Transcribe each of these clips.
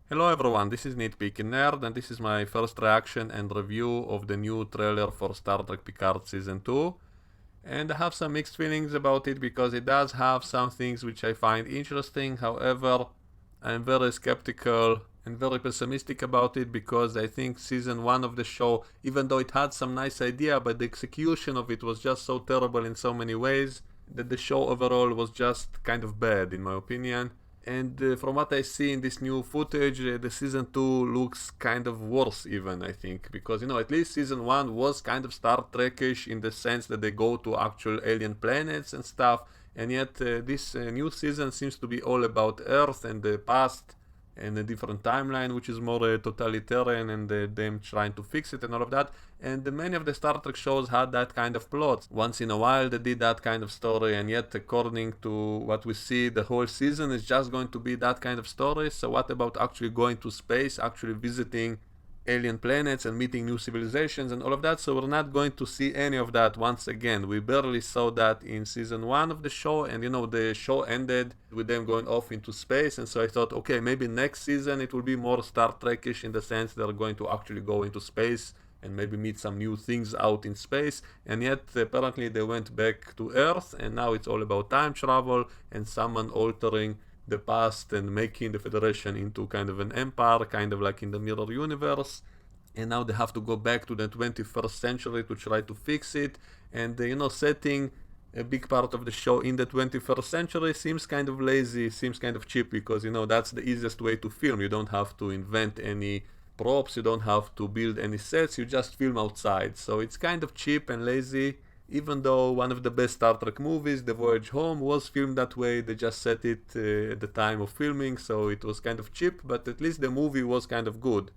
Hello everyone, this is Nitpicking Nerd, and this is my first reaction and review of the new trailer for Star Trek Picard Season 2. And I have some mixed feelings about it because it does have some things which I find interesting. However, I'm very skeptical and very pessimistic about it because I think Season 1 of the show, even though it had some nice idea, but the execution of it was just so terrible in so many ways that the show overall was just kind of bad in my opinion. And from what I see in this new footage, the season 2 looks kind of worse, even I think, because at least season 1 was kind of Star Trekish in the sense that they go to actual alien planets and stuff, and yet this new season seems to be all about Earth and the past and a different timeline, which is more totalitarian, and them trying to fix it and all of that. And many of the Star Trek shows had that kind of plot. Once in a while, they did that kind of story, and yet, according to what we see, the whole season is just going to be that kind of story. So, what about actually going to space, actually visiting alien planets and meeting new civilizations and all of that? So we're not going to see any of that once again. We barely saw that in season 1 of the show, and the show ended with them going off into space, and so I thought, okay, maybe next season it will be more Star Trekish in the sense they're going to actually go into space and maybe meet some new things out in space, and yet apparently they went back to Earth, and now it's all about time travel and someone altering the past and making the Federation into kind of an empire, kind of like in the Mirror Universe. And now they have to go back to the 21st century to try to fix it. And, setting a big part of the show in the 21st century seems kind of lazy, seems kind of cheap, because, that's the easiest way to film. You don't have to invent any props, you don't have to build any sets, you just film outside. So it's kind of cheap and lazy. Even though one of the best Star Trek movies, The Voyage Home, was filmed that way, they just set it at the time of filming, so it was kind of cheap, but at least the movie was kind of good.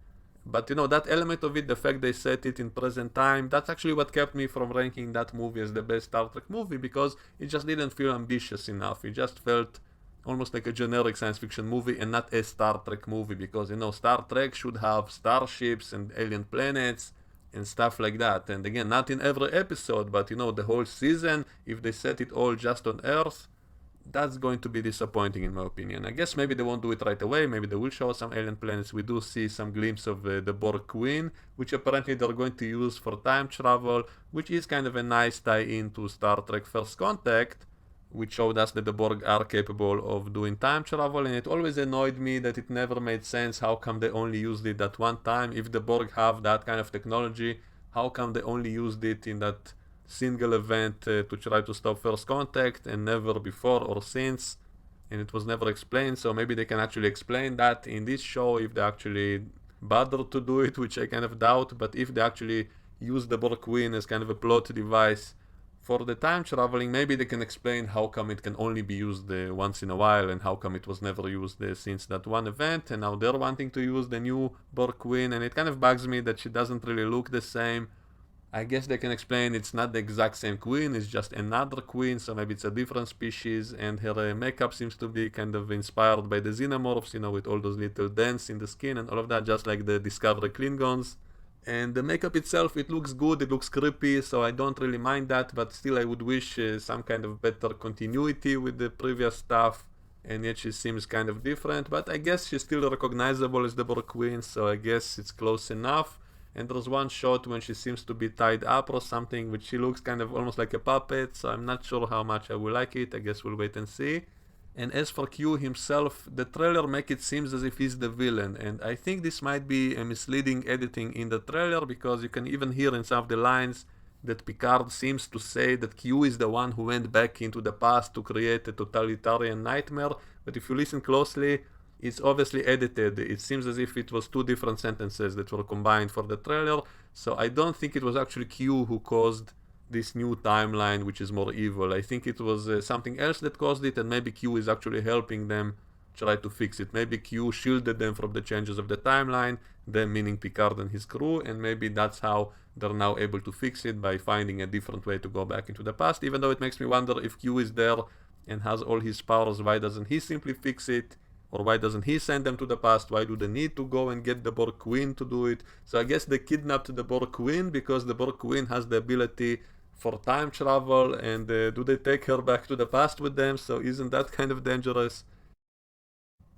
But that element of it, the fact they set it in present time, that's actually what kept me from ranking that movie as the best Star Trek movie, because it just didn't feel ambitious enough. It just felt almost like a generic science fiction movie and not a Star Trek movie, because Star Trek should have starships and alien planets and stuff like that. And again, not in every episode, but the whole season, if they set it all just on Earth, that's going to be disappointing in my opinion. I guess maybe they won't do it right away, maybe they will show some alien planets. We do see some glimpse of the Borg Queen, which apparently they're going to use for time travel, which is kind of a nice tie-in to Star Trek First Contact, which showed us that the Borg are capable of doing time travel, and it always annoyed me that it never made sense. How come they only used it that one time? If the Borg have that kind of technology, how come they only used it in that single event to try to stop First Contact and never before or since? And it was never explained, so maybe they can actually explain that in this show if they actually bother to do it, which I kind of doubt. But if they actually use the Borg Queen as kind of a plot device for the time traveling, maybe they can explain how come it can only be used once in a while, and how come it was never used since that one event, and now they're wanting to use the new Borg Queen, and it kind of bugs me that she doesn't really look the same. I guess they can explain it's not the exact same queen, it's just another queen, so maybe it's a different species, and her makeup seems to be kind of inspired by the xenomorphs, with all those little dents in the skin and all of that, just like the Discovery Klingons. And the makeup itself, it looks good, it looks creepy, so I don't really mind that, but still I would wish some kind of better continuity with the previous stuff, and yet she seems kind of different, but I guess she's still recognizable as the Borg Queen, so I guess it's close enough. And there's one shot when she seems to be tied up or something, which she looks kind of almost like a puppet, so I'm not sure how much I will like it. I guess we'll wait and see. And as for Q himself, the trailer make it seems as if he's the villain, and I think this might be a misleading editing in the trailer, because you can even hear in some of the lines that Picard seems to say that Q is the one who went back into the past to create a totalitarian nightmare, but if you listen closely, it's obviously edited. It seems as if it was two different sentences that were combined for the trailer, so I don't think it was actually Q who caused this new timeline, which is more evil. I think it was something else that caused it, and maybe Q is actually helping them try to fix it. Maybe Q shielded them from the changes of the timeline, them meaning Picard and his crew, and maybe that's how they're now able to fix it, by finding a different way to go back into the past. Even though it makes me wonder, if Q is there and has all his powers, why doesn't he simply fix it? Or why doesn't he send them to the past? Why do they need to go and get the Borg Queen to do it? So I guess they kidnapped the Borg Queen because the Borg Queen has the ability for time travel, and do they take her back to the past with them? So isn't that kind of dangerous?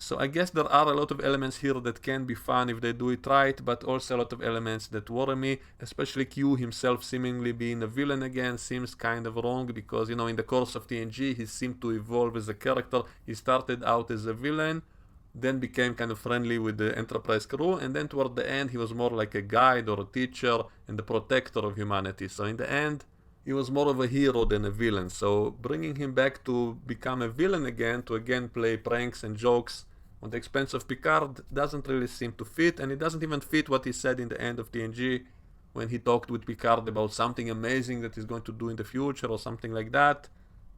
So I guess there are a lot of elements here that can be fun if they do it right, but also a lot of elements that worry me, especially Q himself seemingly being a villain again seems kind of wrong because, in the course of TNG he seemed to evolve as a character. He started out as a villain, then became kind of friendly with the Enterprise crew, and then toward the end he was more like a guide or a teacher and the protector of humanity. So in the end, he was more of a hero than a villain. So bringing him back to become a villain again, to again play pranks and jokes on the expense of Picard, doesn't really seem to fit, and it doesn't even fit what he said in the end of TNG when he talked with Picard about something amazing that he's going to do in the future or something like that.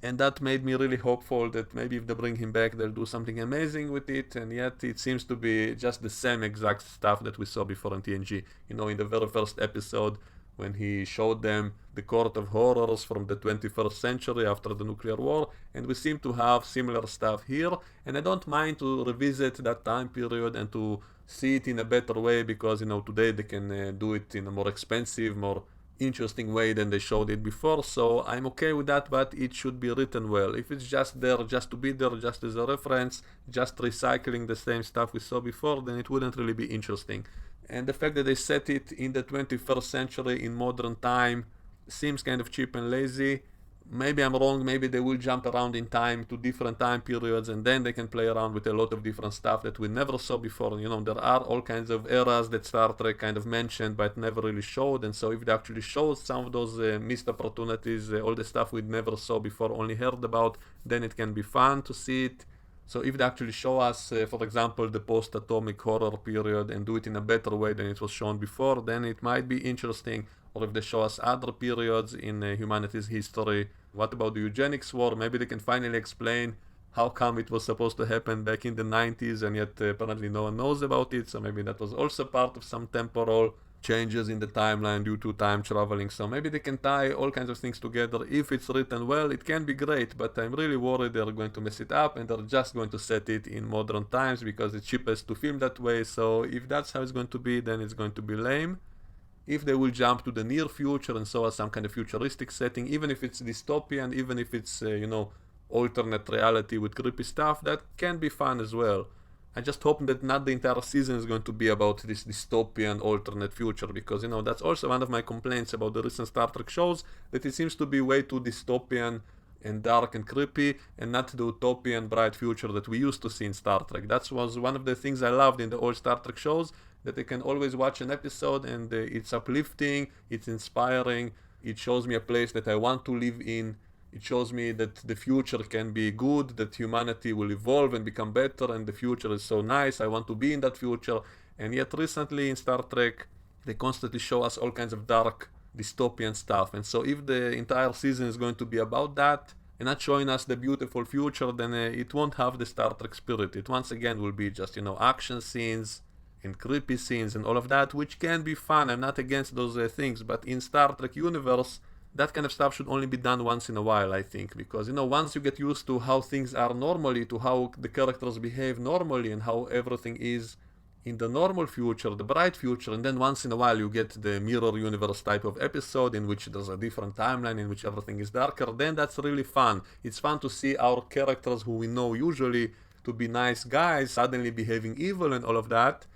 And that made me really hopeful that maybe if they bring him back, they'll do something amazing with it, and yet it seems to be just the same exact stuff that we saw before in TNG. In the very first episode, when he showed them the court of horrors from the 21st century after the nuclear war, and we seem to have similar stuff here, and I don't mind to revisit that time period and to see it in a better way because, today they can do it in a more expensive, more interesting way than they showed it before, so I'm okay with that, but it should be written well. If it's just there just to be there, just as a reference, just recycling the same stuff we saw before, then it wouldn't really be interesting. And the fact that they set it in the 21st century in modern time seems kind of cheap and lazy. Maybe I'm wrong, maybe they will jump around in time to different time periods and then they can play around with a lot of different stuff that we never saw before. There are all kinds of eras that Star Trek kind of mentioned but never really showed, and so if they actually show some of those missed opportunities, all the stuff we never saw before, only heard about, then it can be fun to see it. So if they actually show us, for example, the post-atomic horror period and do it in a better way than it was shown before, then it might be interesting. Or if they show us other periods in humanity's history. What about the eugenics war? Maybe they can finally explain how come it was supposed to happen back in the 90s and yet apparently no one knows about it. So maybe that was also part of some temporal changes in the timeline due to time traveling. So maybe they can tie all kinds of things together. If it's written well, it can be great, but I'm really worried they're going to mess it up and they're just going to set it in modern times because it's cheapest to film that way. So if that's how it's going to be, then it's going to be lame. If they will jump to the near future and show us some kind of futuristic setting, even if it's dystopian, even if it's, alternate reality with creepy stuff, that can be fun as well. I just hope that not the entire season is going to be about this dystopian alternate future, because, that's also one of my complaints about the recent Star Trek shows, that it seems to be way too dystopian and dark and creepy, and not the utopian bright future that we used to see in Star Trek. That was one of the things I loved in the old Star Trek shows, that I can always watch an episode and it's uplifting, it's inspiring, it shows me a place that I want to live in, it shows me that the future can be good, that humanity will evolve and become better, and the future is so nice, I want to be in that future. And yet recently in Star Trek, they constantly show us all kinds of dark dystopian stuff, and so if the entire season is going to be about that, and not showing us the beautiful future, then it won't have the Star Trek spirit. It once again will be just, action scenes, and creepy scenes and all of that, which can be fun. I'm not against those things, but in Star Trek universe, that kind of stuff should only be done once in a while, I think, because, once you get used to how things are normally, to how the characters behave normally and how everything is in the normal future, the bright future, and then once in a while you get the mirror universe type of episode in which there's a different timeline in which everything is darker, then that's really fun. It's fun to see our characters who we know usually to be nice guys suddenly behaving evil and all of that.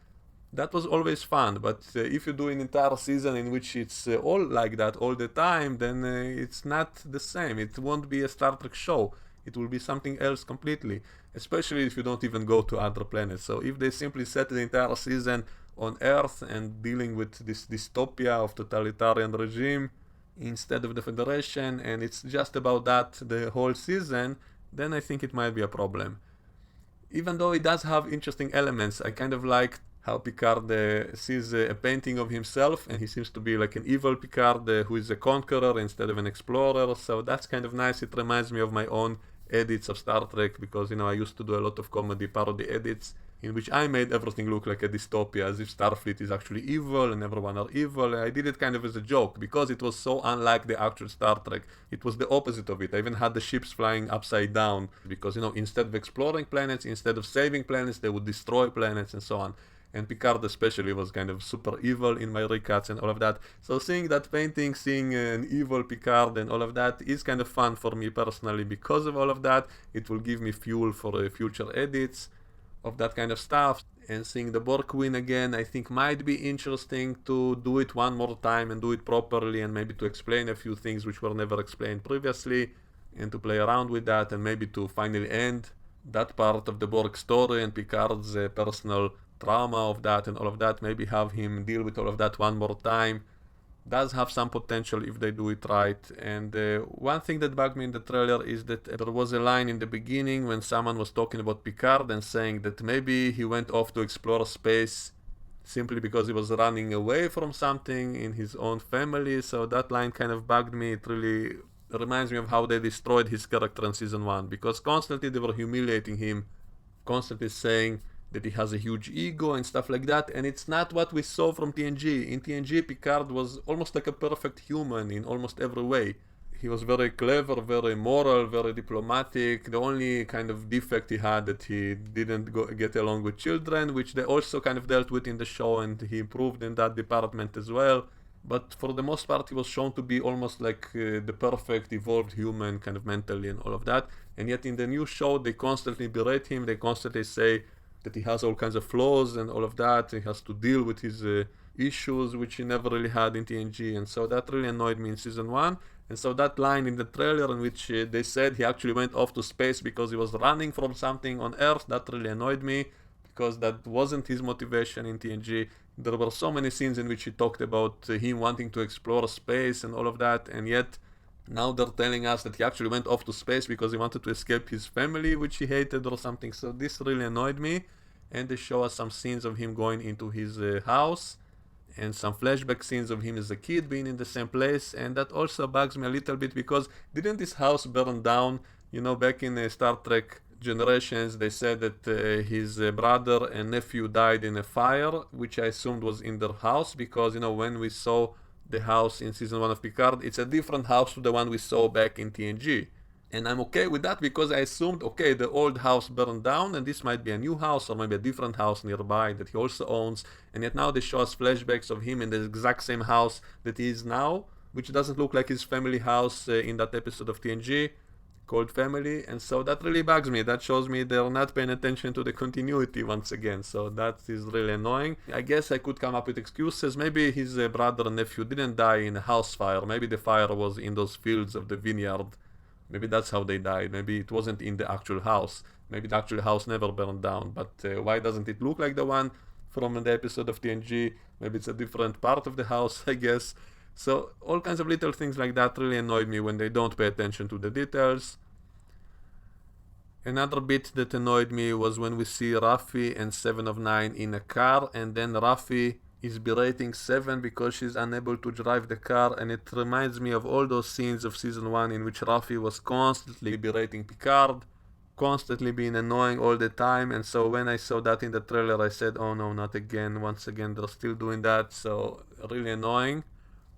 That was always fun, but if you do an entire season in which it's all like that all the time, then it's not the same. It won't be a Star Trek show. It will be something else completely, especially if you don't even go to other planets. So if they simply set the entire season on Earth and dealing with this dystopia of totalitarian regime instead of the Federation, and it's just about that the whole season, then I think it might be a problem. Even though it does have interesting elements, I kind of like how Picard sees a painting of himself, and he seems to be like an evil Picard who is a conqueror instead of an explorer, so that's kind of nice. It reminds me of my own edits of Star Trek, because I used to do a lot of comedy parody edits in which I made everything look like a dystopia, as if Starfleet is actually evil and everyone are evil. I did it kind of as a joke because it was so unlike the actual Star Trek. It was the opposite of it. I even had the ships flying upside down because, instead of exploring planets, instead of saving planets, they would destroy planets and so on. And Picard especially was kind of super evil in my recuts and all of that. So seeing that painting, seeing an evil Picard and all of that is kind of fun for me personally because of all of that. It will give me fuel for future edits. of that kind of stuff. And seeing the Borg win again, I think might be interesting to do it one more time and do it properly, and maybe to explain a few things which were never explained previously, and to play around with that, and maybe to finally end that part of the Borg story and Picard's personal trauma of that and all of that. Maybe have him deal with all of that one more time. Does have some potential if they do it right. And one thing that bugged me in the trailer is that there was a line in the beginning when someone was talking about Picard and saying that maybe he went off to explore space simply because he was running away from something in his own family. So that line kind of bugged me. It really reminds me of how they destroyed his character in season 1, because constantly they were humiliating him, constantly saying that he has a huge ego and stuff like that, and it's not what we saw from TNG. In TNG, Picard was almost like a perfect human in almost every way. He was very clever, very moral, very diplomatic. The only kind of defect he had that he didn't get along with children, which they also kind of dealt with in the show, and he improved in that department as well. But for the most part, he was shown to be almost like the perfect evolved human, kind of mentally and all of that. And yet in the new show, they constantly berate him. They constantly say that he has all kinds of flaws and all of that. He has to deal with his issues, which he never really had in TNG. And so that really annoyed me in season 1. And so that line in the trailer in which they said he actually went off to space because he was running from something on Earth, that really annoyed me, because that wasn't his motivation in TNG. There were so many scenes in which he talked about him wanting to explore space and all of that, and yet now they're telling us that he actually went off to space because he wanted to escape his family, which he hated or something. So this really annoyed me. And they show us some scenes of him going into his house, and some flashback scenes of him as a kid being in the same place. And that also bugs me a little bit, because didn't this house burn down? You know, back in Star Trek Generations, they said that his brother and nephew died in a fire, which I assumed was in their house, because, you know, when we saw the house in season 1 of Picard, it's a different house to the one we saw back in TNG. And I'm okay with that, because I assumed, okay, the old house burned down and this might be a new house or maybe a different house nearby that he also owns. And yet now they show us flashbacks of him in the exact same house that he is now, which doesn't look like his family house in that episode of TNG called Family. And so that really bugs me. That shows me they're not paying attention to the continuity once again. So that is really annoying. I guess I could come up with excuses. Maybe his brother and nephew didn't die in a house fire. Maybe the fire was in those fields of the vineyard. Maybe that's how they died. Maybe it wasn't in the actual house. Maybe the actual house never burned down. But why doesn't it look like the one from the episode of TNG? Maybe it's a different part of the house, I guess. So all kinds of little things like that really annoyed me when they don't pay attention to the details. Another bit that annoyed me was when we see Raffi and 7 of 9 in a car, and then Raffi is berating 7 because she's unable to drive the car, and it reminds me of all those scenes of season 1 in which Raffi was constantly berating Picard, constantly being annoying all the time. And so when I saw that in the trailer, I said, oh no, not again. Once again, they're still doing that. So really annoying.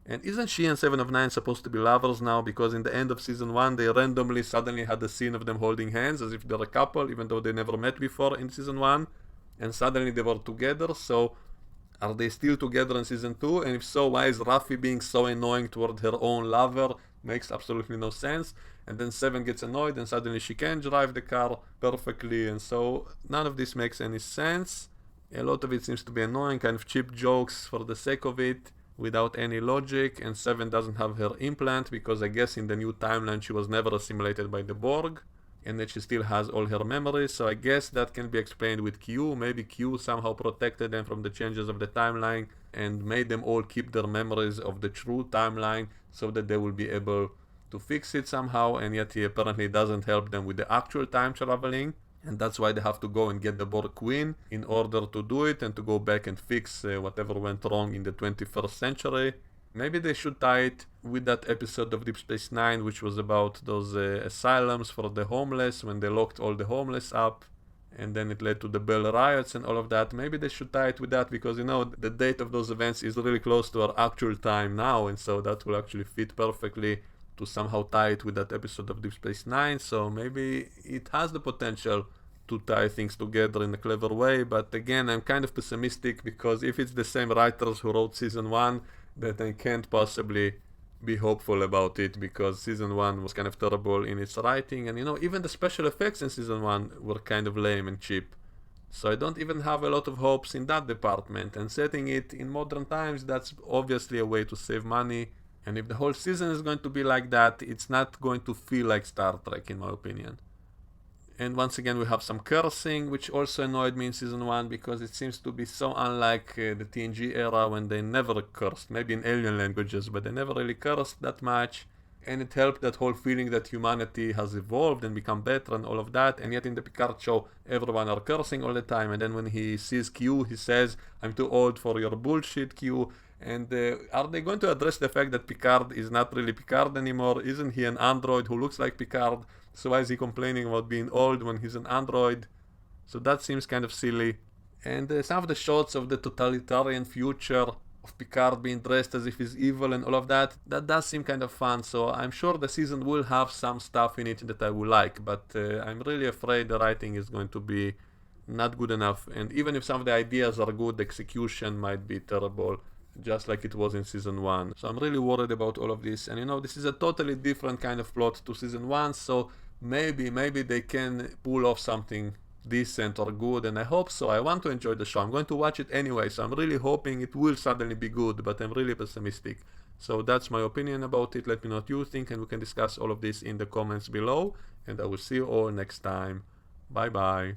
And isn't she and 7 of 9 supposed to be lovers now? Because in the end of season 1, they randomly suddenly had a scene of them holding hands as if they're a couple, even though they never met before in season 1. And suddenly they were together. So are they still together in season 2? And if so, why is Raffi being so annoying toward her own lover? Makes absolutely no sense. And then 7 gets annoyed and suddenly she can drive the car perfectly. And so none of this makes any sense. A lot of it seems to be annoying, kind of cheap jokes for the sake of it, without any logic. And 7 doesn't have her implant because I guess in the new timeline she was never assimilated by the Borg, and that she still has all her memories. So I guess that can be explained with Q. Maybe Q somehow protected them from the changes of the timeline and made them all keep their memories of the true timeline so that they will be able to fix it somehow, and yet he apparently doesn't help them with the actual time traveling. And that's why they have to go and get the Borg Queen in order to do it and to go back and fix whatever went wrong in the 21st century. Maybe they should tie it with that episode of Deep Space Nine, which was about those asylums for the homeless, when they locked all the homeless up, and then it led to the Bell riots and all of that. Maybe they should tie it with that, because, you know, the date of those events is really close to our actual time now, and so that will actually fit perfectly to somehow tie it with that episode of Deep Space Nine. So maybe it has the potential to tie things together in a clever way. But again, I'm kind of pessimistic, because if it's the same writers who wrote season 1, that I can't possibly be hopeful about it, because season 1 was kind of terrible in its writing, and, you know, even the special effects in season 1 were kind of lame and cheap. So I don't even have a lot of hopes in that department, and setting it in modern times, that's obviously a way to save money. And if the whole season is going to be like that, it's not going to feel like Star Trek, in my opinion. And once again, we have some cursing, which also annoyed me in season 1 because it seems to be so unlike the TNG era when they never cursed, maybe in alien languages, but they never really cursed that much. And it helped that whole feeling that humanity has evolved and become better and all of that. And yet in the Picard show, everyone are cursing all the time. And then when he sees Q, he says, "I'm too old for your bullshit, Q." And are they going to address the fact that Picard is not really Picard anymore? Isn't he an android who looks like Picard? So why is he complaining about being old when he's an android? So that seems kind of silly. And some of the shots of the totalitarian future of Picard being dressed as if he's evil and all of that, that does seem kind of fun. So I'm sure the season will have some stuff in it that I will like, but I'm really afraid the writing is going to be not good enough. And even if some of the ideas are good, the execution might be terrible, just like it was in season 1. So I'm really worried about all of this. And you know, this is a totally different kind of plot to season 1, so maybe they can pull off something decent or good, and I hope so. I want to enjoy the show. I'm going to watch it anyway, so I'm really hoping it will suddenly be good, but I'm really pessimistic. So that's my opinion about it. Let me know what you think, and we can discuss all of this in the comments below, and I will see you all next time. Bye bye.